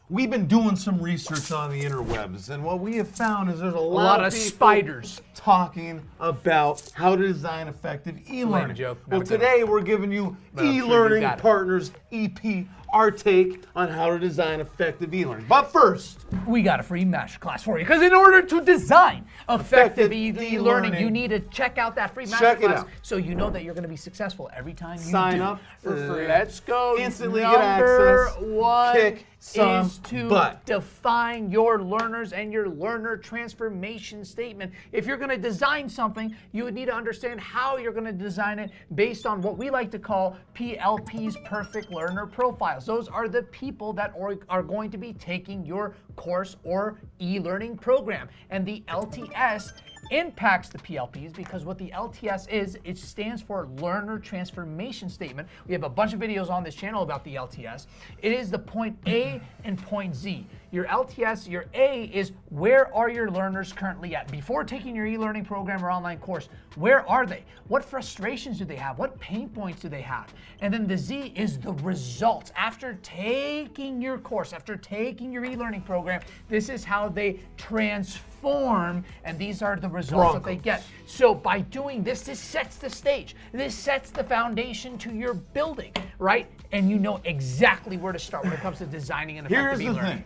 we've been doing some research on the interwebs, and what we have found is there's a lot of people spiders talking about how to design effective e-learning. joke. Well, Not a good today we're giving you But I'm sure you eLearning got it. Partners EP, our take on how to design effective e-learning. But first, We got a free masterclass for you, because in order to design effective Effective e-learning, you e-learning. need to check out that free Check it masterclass out. so you know that you're going to be successful every time you Sign do. up for free. Let's go. Instantly get Number access. one Kick some is to butt. define your learners and your learner transformation statement. If you're going to design something, you would need to understand how you're going to design it based on what we like to call PLP's perfect learner profiles. Those are the people that are going to be taking your course or e-learning program. And the LTS impacts the PLPs because what the LTS is, it stands for Learner Transformation Statement. We have a bunch of videos on this channel about the LTS. It is the point A and point Z. Your LTS, your A is where are your learners currently at? Before taking your e-learning program or online course, where are they? What frustrations do they have? What pain points do they have? And then the Z is the results. After taking your course, after taking your e-learning program, this is how they transform, and these are the results that they get. So by doing this, this sets the stage. This sets the foundation to your building, right? And you know exactly where to start when it comes to designing an effective here's the e-learning. thing.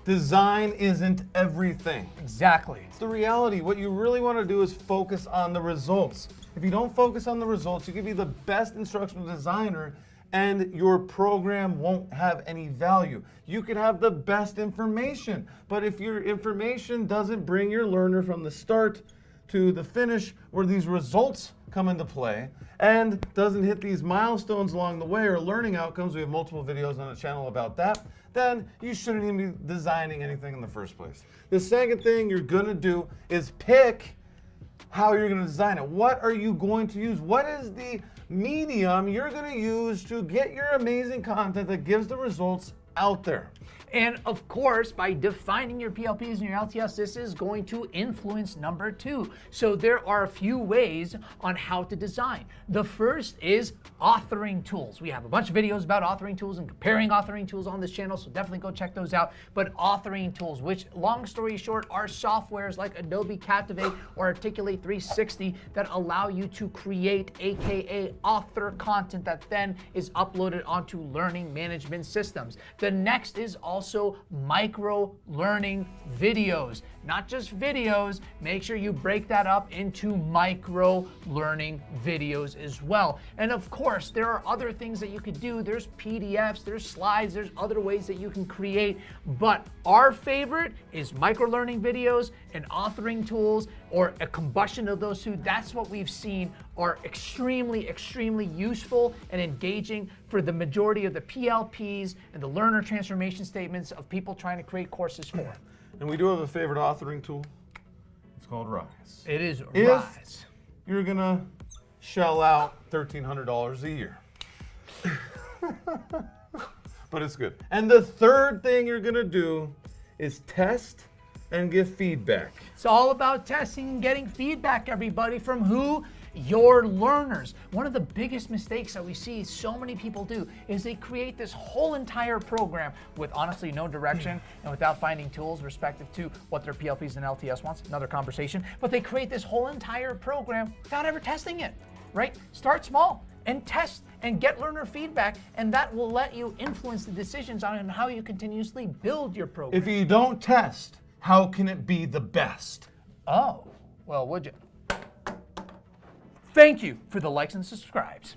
Design isn't everything. Exactly. It's the reality. What you really want to do is focus on the results. If you don't focus on the results, you can be the best instructional designer and your program won't have any value. You could have the best information, but if your information doesn't bring your learner from the start to the finish where these results come into play and doesn't hit these milestones along the way or learning outcomes, we have multiple videos on the channel about that, then you shouldn't even be designing anything in the first place. The second thing you're gonna do is pick how you're gonna design it. What are you going to use? What is the medium you're gonna use to get your amazing content that gives the results out there? And of course, by defining your PLPs and your LTS, this is going to influence number two. So there are a few ways on how to design. The first is authoring tools. We have a bunch of videos about authoring tools and comparing authoring tools on this channel, so definitely go check those out. But authoring tools, which long story short, are softwares like Adobe Captivate or Articulate 360 that allow you to create, AKA author content that then is uploaded onto learning management systems. The next is also micro-learning videos. Not just videos, make sure you break that up into micro-learning videos as well. And of course, there are other things that you could do. There's PDFs, there's slides, there's other ways that you can create. But our favorite is micro-learning videos and authoring tools, or a combustion of those two. That's what we've seen are extremely, extremely useful and engaging for the majority of the PLPs and the learner transformation statements of people trying to create courses for. And we do have a favorite authoring tool. It's called Rise. It is If Rise. you're gonna shell out $1,300 a year. But it's good. And the third thing you're gonna do is test and give feedback. It's all about testing and getting feedback, everybody, from who? Your learners. One of the biggest mistakes that we see so many people do is they create this whole entire program with honestly no direction and without finding tools respective to what their PLPs and LTS wants, another conversation, but they create this whole entire program without ever testing it, right? Start small and test and get learner feedback, and that will let you influence the decisions on how you continuously build your program. If you don't test, how can it be the best? Oh, well, would you? Thank you for the likes and subscribes.